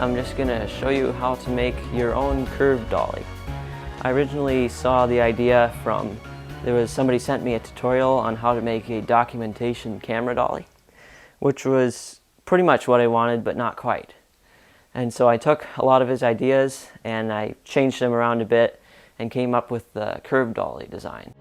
I'm just going to show you how to make your own curved dolly. I originally saw the idea from, somebody sent me a tutorial on how to make a documentation camera dolly, which was pretty much what I wanted, but not quite. And so I took a lot of his ideas and I changed them around a bit and came up with the curved dolly design.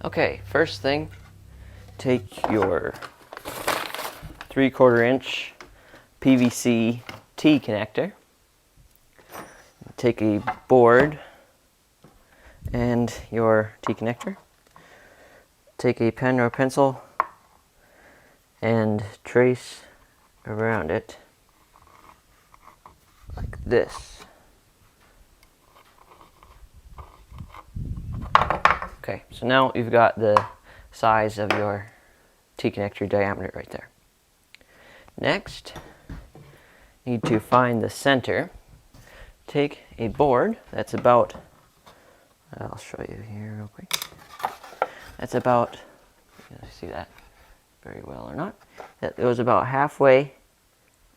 Okay, first thing, take your 3/4 inch PVC T connector, take a board and your T connector, take a pen or pencil and trace around it like this. Okay, so now you've got the size of your T connector diameter right there. Next, you need to find the center. Take a board that's about, I'll show you here real quick. That's about, you see that very well or not? It goes about halfway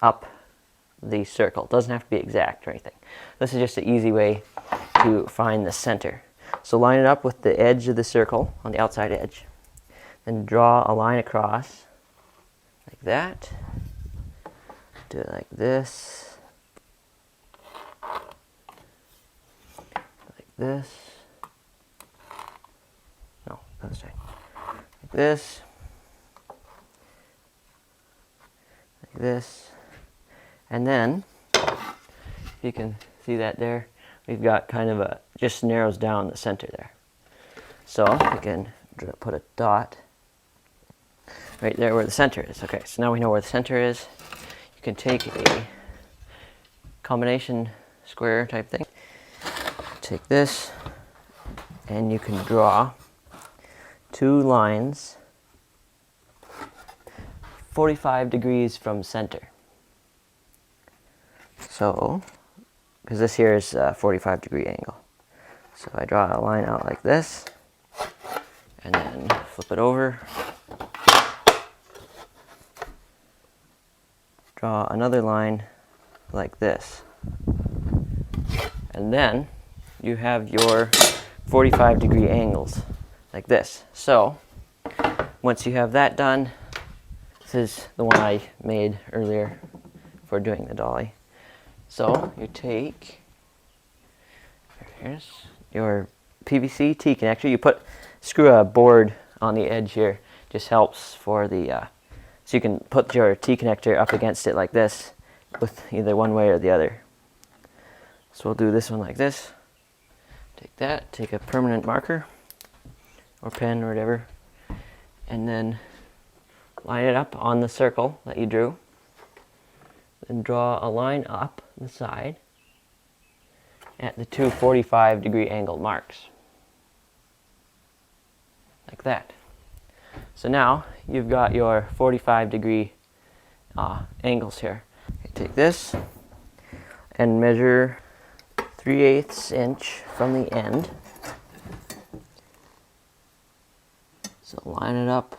up the circle. It doesn't have to be exact or anything. This is just an easy way to find the center. So line it up with the edge of the circle on the outside edge. Then draw a line across like that. Do it like this. Like this. No, other side. Like this. Like this. And then, you can see that there. We've got kind of just narrows down the center there. So we can put a dot right there where the center is. Okay, so now we know where the center is. You can take a combination square type thing. Take this and you can draw two lines 45 degrees from center. So, because this here is a 45-degree angle. So I draw a line out like this, and then flip it over. Draw another line like this. And then you have your 45-degree angles like this. So, once you have that done, this is the one I made earlier for doing the dolly. So you take, here's your PVC T connector. You screw a board on the edge here. Just helps for the, so you can put your T connector up against it like this with either one way or the other. So we'll do this one like this. Take that, take a permanent marker or pen or whatever, and then line it up on the circle that you drew. Then draw a line up the side at the two 45-degree angle marks. Like that. So now you've got your 45-degree angles here. Okay, take this and measure 3/8 inch from the end. So line it up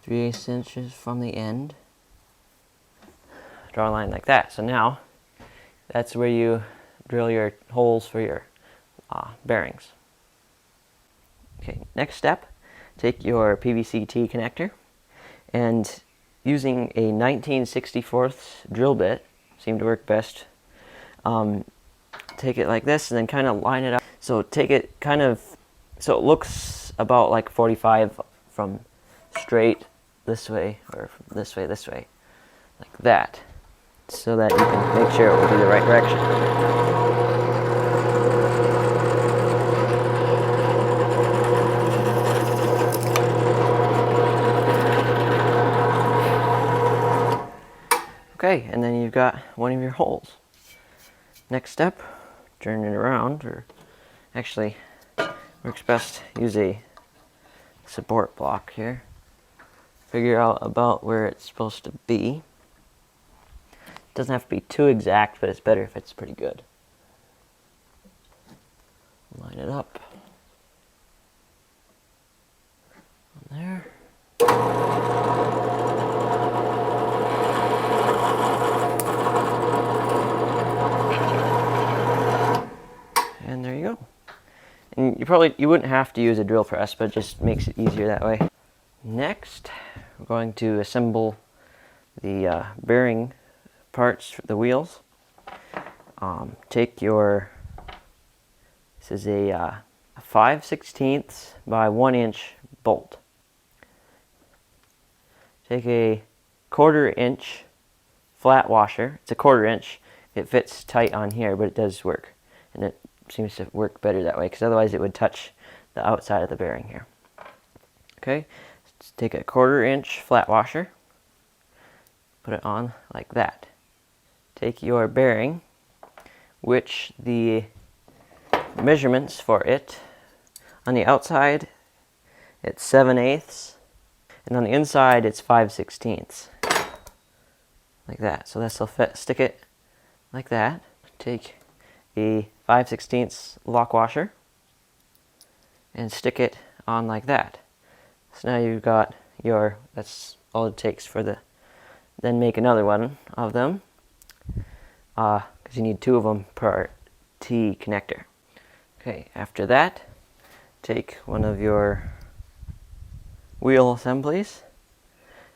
3/8 inches from the end. Draw a line like that. So now, that's where you drill your holes for your bearings. Okay, next step, take your PVC T connector and using a 19/64 drill bit, seemed to work best, take it like this and then kind of line it up. So take it kind of, so it looks about like 45 from straight this way, or from this way, like that, so that you can make sure it will be the right direction. Okay, and then you've got one of your holes. Next step, turn it around, or actually works best use a support block here. Figure out about where it's supposed to be. It doesn't have to be too exact, but it's better if it's pretty good. Line it up. There. And there you go. And you wouldn't have to use a drill press, but it just makes it easier that way. Next, we're going to assemble the bearing parts for the wheels. Take your, this is a 5/16 by 1 inch bolt. Take a 1/4 inch flat washer. It's a 1/4 inch. It fits tight on here, but it does work. And it seems to work better that way, because otherwise it would touch the outside of the bearing here. Okay, let's take a 1/4 inch flat washer, put it on like that. Take your bearing, which the measurements for it, on the outside it's 7/8, and on the inside it's 5/16, like that. So this will fit. Stick it like that. Take a 5/16 lock washer and stick it on like that. So now you've got your, that's all it takes for the, then make another one of them, because you need 2 of them per T connector. Okay, after that, take one of your wheel assemblies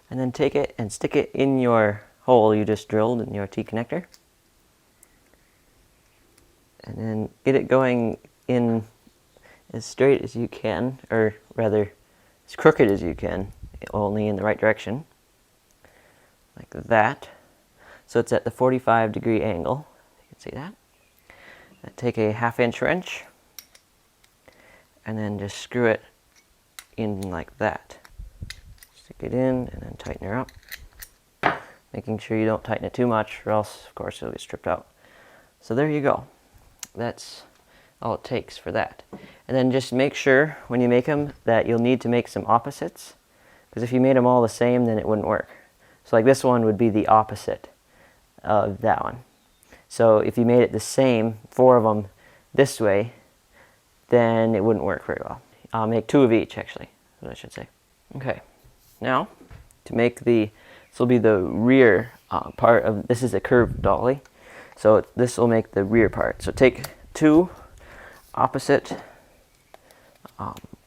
and then take it and stick it in your hole you just drilled in your T connector. And then get it going in as straight as you can, or rather as crooked as you can, only in the right direction, like that. So it's at the 45-degree angle. You can see that. And take a 1/2 inch wrench and then just screw it in like that. Stick it in and then tighten her up, making sure you don't tighten it too much, or else of course it'll get stripped out. So there you go. That's all it takes for that. And then just make sure when you make them that you'll need to make some opposites, because if you made them all the same, then it wouldn't work. So like this one would be the opposite of that one. So if you made it the same, 4 of them this way, then it wouldn't work very well. I'll make 2 of each, actually, is what I should say. Okay, now to make this will be the rear part of, this is a curved dolly. So this will make the rear part. So take 2 opposite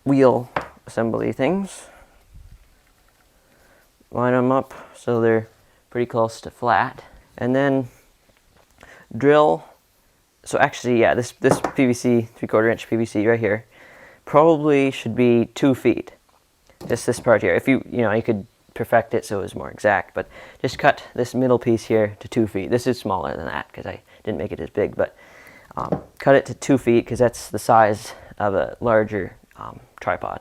wheel assembly things, line them up so they're pretty close to flat, and then drill. So actually, yeah, this PVC, 3/4 inch PVC right here, probably should be 2 feet. Just this part here. If you could perfect it so it was more exact, but just cut this middle piece here to 2 feet. This is smaller than that because I didn't make it as big, but cut it to 2 feet because that's the size of a larger tripod,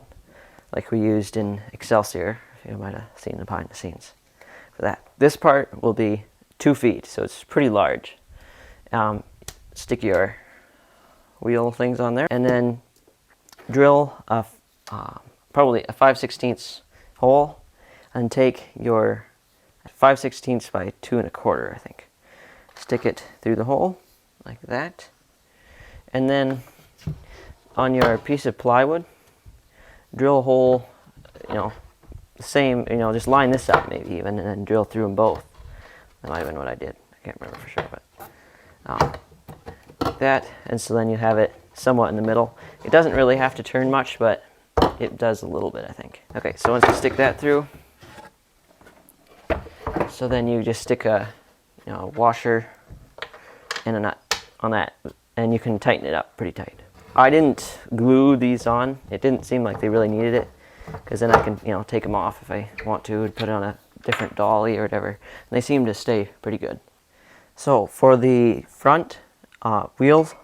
like we used in Excelsior. You might have seen the behind the scenes for that. This part will be 2 feet, so it's pretty large. Stick your wheel things on there, and then drill probably a 5/16 hole, and take your 5/16 by 2 1/4, I think. Stick it through the hole like that, and then on your piece of plywood, drill a hole, the same, just line this up maybe even, and then drill through them both. That might have been what I did. I can't remember for sure, but like that, and so then you have it somewhat in the middle. It doesn't really have to turn much, but it does a little bit, I think. Okay, so once you stick that through, so then you just stick a washer and a nut on that, and you can tighten it up pretty tight. I didn't glue these on. It didn't seem like they really needed it, because then I can take them off if I want to and put it on a different dolly or whatever. And they seem to stay pretty good. So for the front wheels,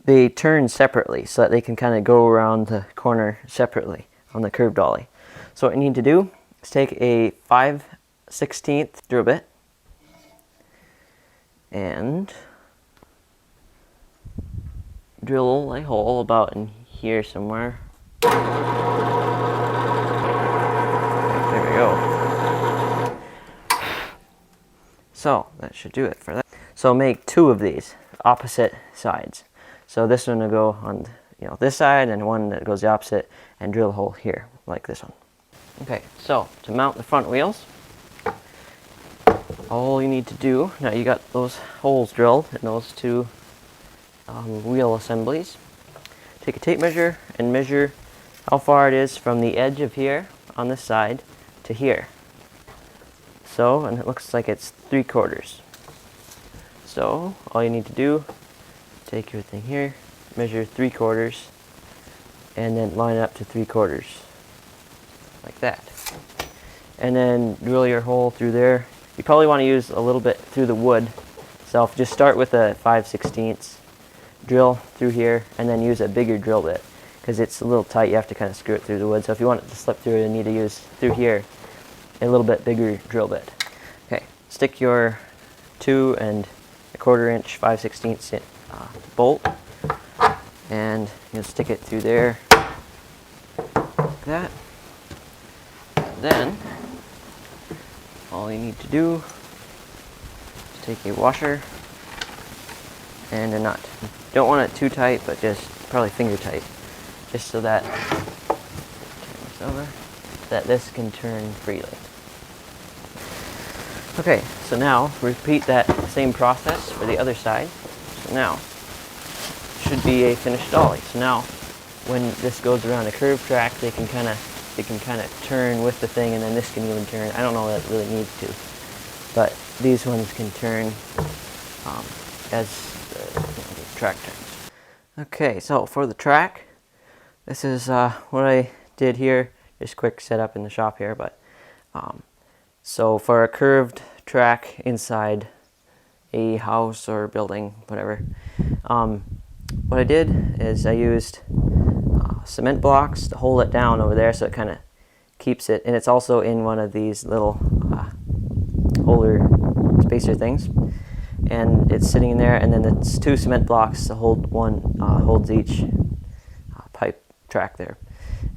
they turn separately so that they can kind of go around the corner separately on the curved dolly. So what you need to do is take a 5/16 drill bit and drill a hole about in here somewhere. There we go. So that should do it for that. So make 2 of these opposite sides. So this one will go on, this side, and one that goes the opposite, and drill a hole here like this one. Okay, so to mount the front wheels, all you need to do, now you got those holes drilled in those 2 wheel assemblies. Take a tape measure and measure how far it is from the edge of here on this side to here. So, and it looks like it's 3/4. So all you need to do, take your thing here, measure 3/4, and then line it up to 3/4, like that. And then drill your hole through there. You probably want to use a little bit through the wood itself. Just start with a 5/16, drill through here, and then use a bigger drill bit, because it's a little tight. You have to kind of screw it through the wood. So if you want it to slip through, you need to use through here a little bit bigger drill bit. Okay, stick your 2 1/4 inch 5/16 bolt, and you'll stick it through there like that. And then all you need to do is take a washer and a nut. You don't want it too tight, but just probably finger tight, just so that, turn this over, that this can turn freely. Okay, so now repeat that same process for the other side. So now should be a finished dolly. So now when this goes around a curved track, they can kind of turn with the thing, and then this can even turn. I don't know that it really needs to, but these ones can turn as the track turns. Okay, so for the track, this is what I did here. Just quick setup in the shop here, but so for a curved track inside a house or building, whatever, what I did is I used cement blocks to hold it down over there, so it kind of keeps it, and it's also in one of these little holder spacer things, and it's sitting in there, and then it's 2 cement blocks to hold one, holds each pipe track there,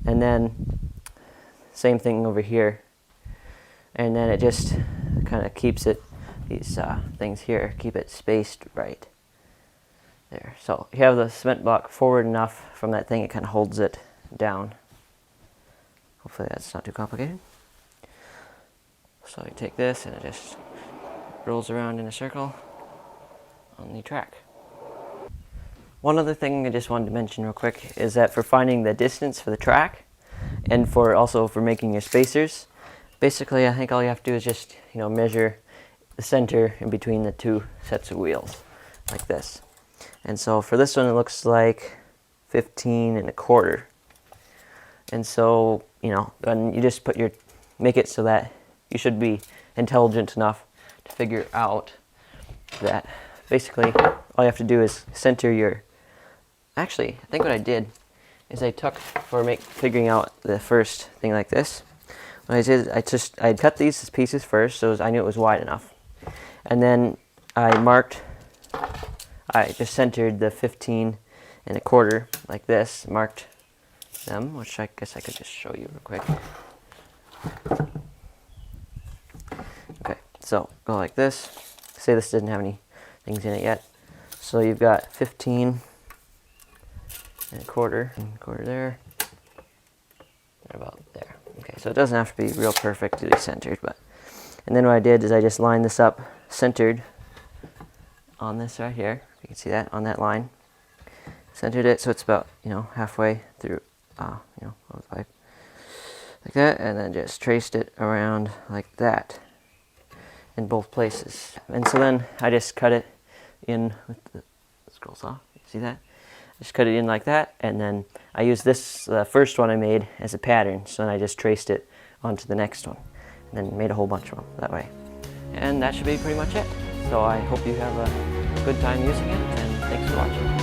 and then same thing over here, and then it just kind of keeps it, these things here keep it spaced right there. So you have the cement block forward enough from that thing, it kind of holds it down. Hopefully that's not too complicated. So you take this and it just rolls around in a circle on the track. One other thing I just wanted to mention real quick is that for finding the distance for the track, and also for making your spacers, basically I think all you have to do is just measure the center in between the 2 sets of wheels, like this. And so for this one it looks like 15 1/4. And so, then you just make it so that you should be intelligent enough to figure out that basically all you have to do is center your, actually I think what I did is I took, for figuring out the first thing like this, what I did, I cut these pieces first, so I knew it was wide enough. And then I just centered the 15 1/4 like this, marked them, which I guess I could just show you real quick. Okay, so go like this. Say this didn't have any things in it yet. So you've got 15 1/4 there, and about there. Okay, so it doesn't have to be real perfectly centered, but, and then what I did is I just lined this up centered on this right here. You can see that on that line. Centered it so it's about halfway through, over the pipe, like that, and then just traced it around like that in both places. And so then I just cut it in with the scroll saw. See that? Just cut it in like that, and then I used this first one I made as a pattern, so then I just traced it onto the next one, and then made a whole bunch of them that way. And that should be pretty much it. So I hope you have a good time using it, and thanks for watching.